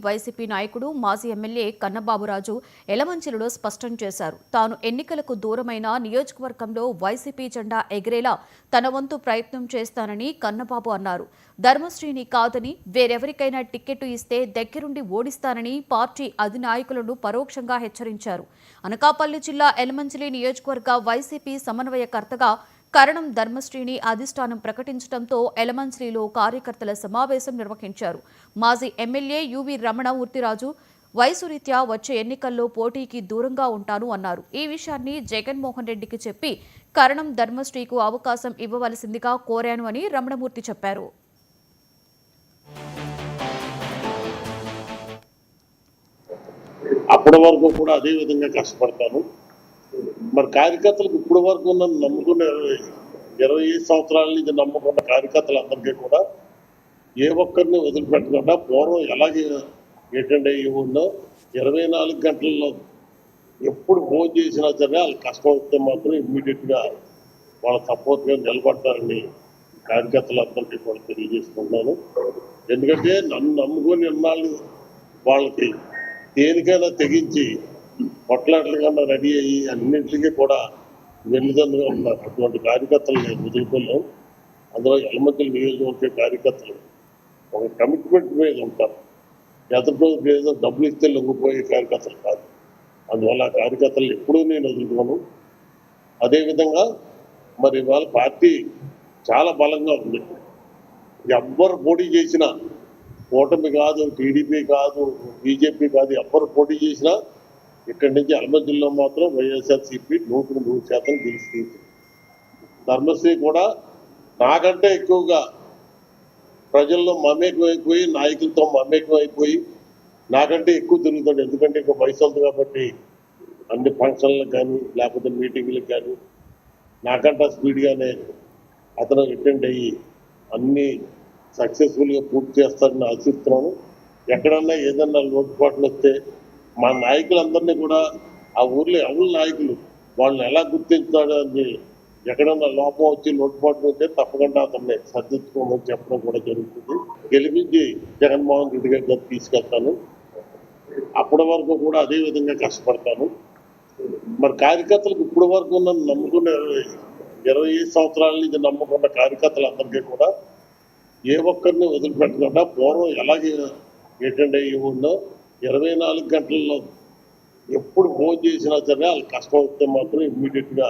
YCP నాయకుడు మాజీ MLA Kannababu Raju ఎలమంచిలిలో స్పష్టం చేశారు. తాను ఎన్నికలకు దూరమైన నియోజకవర్గంలో వైసీపీ జెండా ఎగిరేలా తన వంతు ప్రయత్నం చేస్తానని కన్నబాబు అన్నారు. ధర్మశ్రీని కాదని వేరెవరికైనా టిక్కెట్టు ఇస్తే దగ్గరుండి ఓడిస్తానని పార్టీ అధినాయకులను పరోక్షంగా హెచ్చరించారు. అనకాపల్లి జిల్లా ఎలమంచిలి నియోజకవర్గ వైసీపీ సమన్వయకర్తగా కరణం ధర్మశ్రీని అధిష్టానం ప్రకటించడంతో ఎలమంచిలిలో కార్యకర్తల సమావేశం నిర్వహించారు. మాజీ ఎమ్మెల్యే యువి రమణ మూర్తిరాజు వయసు రీత్యా వచ్చే ఎన్నికల్లో పోటీకి దూరంగా ఉంటాను అన్నారు. ఈ విషయాన్ని జగన్మోహన్ రెడ్డికి చెప్పి కరణం ధర్మశ్రీకు అవకాశం ఇవ్వవలసిందిగా కోరాను అని రమణమూర్తి చెప్పారు. అప్పటి వరకు కూడా అదే విధంగా కష్టపడతాను. మరి కార్యకర్తలకు ఇప్పటి వరకు నన్ను నమ్ముకున్న 25 సంవత్సరాల నుంచి నమ్ముకున్న కార్యకర్తలందరికీ కూడా ఏ ఒక్కరిని వదిలిపెట్టకుండా పూర్వం ఎలాగే అటెండ్ అయ్యి ఉందో 24 గంటల్లో ఎప్పుడు ఫోన్ చేసినా సరే వాళ్ళు కష్టం వస్తే మాత్రం ఇమ్మీడియట్గా వాళ్ళ సపోర్ట్గా నిలబడతారని కార్యకర్తలందరికీ కూడా తెలియజేసుకుంటున్నాను. ఎందుకంటే నన్ను నమ్ముకొని ఎన్నాళ్ళు వాళ్ళకి దేనికైనా తెగించి కొట్లాటల కన్నా రెడీ అయ్యి అన్నింటికీ కూడా వెన్నుదన్నుగా ఉన్నారు. అటువంటి కార్యకర్తలు నేను వదులుకోలేం. అందులో ఎలమంచిలి నియోజకవర్గ కార్యకర్తలు ఒక కమిట్మెంట్ మీద ఉంటారు. ఎదుటి ఏదో డబ్బులు ఇస్తే లొంగిపోయే కార్యకర్తలు కాదు. అందువల్ల ఆ కార్యకర్తలు ఎప్పుడూ నేను వదులుకోను. అదేవిధంగా మరి వాళ్ళ పార్టీ చాలా బలంగా ఉంది. ఎవ్వరు పోటీ చేసినా కూటమి కాదు, టీడీపీ కాదు, బీజేపీ కాదు, ఎవ్వరు పోటీ చేసినా ఇక్కడి నుంచి ఎలమంచిలిలో మాత్రం వైఎస్ఆర్సీపీ 100% గెలుస్తుంది. ధర్మశ్రీ కూడా నాకంటే ఎక్కువగా ప్రజల్లో మమేకం అయిపోయి, నాయకులతో మమేకం అయిపోయి నాకంటే ఎక్కువ తిరుగుతాడు. ఎందుకంటే ఇంకా వయసు ఉంది కాబట్టి అన్ని ఫంక్షన్లకు కానీ లేకపోతే మీటింగ్లకు కానీ నాకంటే స్పీడ్గానే అతను అటెండ్ అయ్యి అన్నీ సక్సెస్ఫుల్గా పూర్తి చేస్తారని ఆశిస్తున్నాను. ఎక్కడన్నా ఏదన్నా లోటుపాట్లు వస్తే మా నాయకులందరినీ కూడా ఆ ఊర్లో ఎవరి నాయకులు వాళ్ళని ఎలా గుర్తించాడు అని ఎక్కడన్నా లోపం వచ్చి లోటుపాట్లు ఉంటే తప్పకుండా అతన్ని సర్దించుకోమని చెప్పడం కూడా జరుగుతుంది. గెలిపించి జగన్మోహన్ రెడ్డి గారి తీసుకెళ్తాను. అప్పటి వరకు కూడా అదే విధంగా కష్టపడతాను. మరి కార్యకర్తలకు ఇప్పటి వరకు నన్ను నమ్ముకున్న 25 సంవత్సరాల నుంచి నమ్ముకున్న కార్యకర్తలందరికీ కూడా ఏ ఒక్కరిని వదిలిపెట్టకుండా పూర్వం ఎలాగే అటెండ్ అయ్యి ఉందో 24 గంటల్లో ఎప్పుడు ఫోన్ చేసినా సరే వాళ్ళు కష్టం వస్తే మాత్రం ఇమ్మీడియట్గా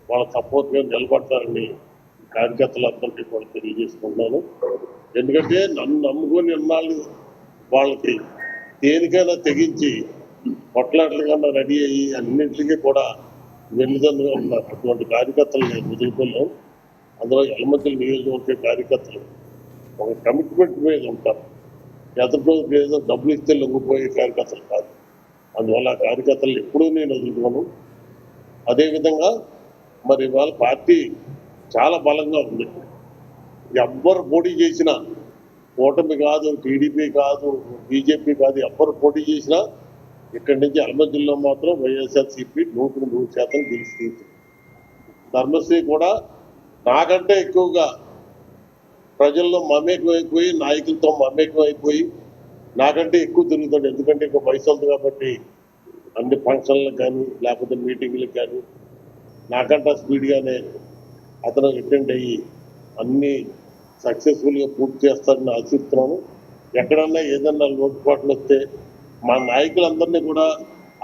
వాళ్ళ సపోర్ట్గా నిలబడతారని కార్యకర్తలందరికీ కూడా తెలియజేసుకుంటున్నాను. ఎందుకంటే నన్ను నమ్ముకొని ఎన్నాళ్ళు వాళ్ళకి దేనికైనా తెగించి కొట్లాటల కన్నా రెడీ అయ్యి అన్నింటికీ కూడా వెన్నుదన్నుగా ఉన్నారు. అటువంటి కార్యకర్తలు నేను వదులుకోలేం. అందులో ఎలమంచిలి నియోజకవర్గ కార్యకర్తలు ఒక కమిట్మెంట్ మీద ఉంటారు. ఎదుటి ఏదో డబ్బులు ఇస్తే లొంగిపోయే కార్యకర్తలు కాదు. అందువల్ల ఆ కార్యకర్తలు ఎప్పుడూ నేను వదులుకోను. అదేవిధంగా మరి వాళ్ళ పార్టీ చాలా బలంగా ఉంది. ఎవ్వరు పోటీ చేసినా కూటమి కాదు, టీడీపీ కాదు, బీజేపీ కాదు, ఎవ్వరు పోటీ చేసినా ఇక్కడి నుంచి ఎలమంచిలిలో మాత్రం వైఎస్ఆర్సీపీ 100% గెలుస్తుంది. ధర్మశ్రీ కూడా నాకంటే ఎక్కువగా ప్రజల్లో మమేకం అయిపోయి, నాయకులతో మమేకం అయిపోయి నాకంటే ఎక్కువ తిరుగుతాడు. ఎందుకంటే ఇంకా వయసు ఉంది కాబట్టి అన్ని ఫంక్షన్లకు కానీ లేకపోతే మీటింగ్లకు కానీ నాకంటే స్పీడ్గానే అతను అటెండ్ అయ్యి అన్నీ సక్సెస్ఫుల్గా పూర్తి చేస్తారని ఆశిస్తున్నాను. ఎక్కడన్నా ఏదన్నా లోటుపాట్లు వస్తే మా నాయకులందరినీ కూడా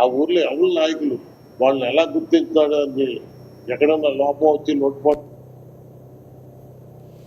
ఆ ఊర్లో ఎవరి నాయకులు వాళ్ళని ఎలా గుర్తించాడు అని ఎక్కడన్నా లోపం వచ్చి లోటుపాటు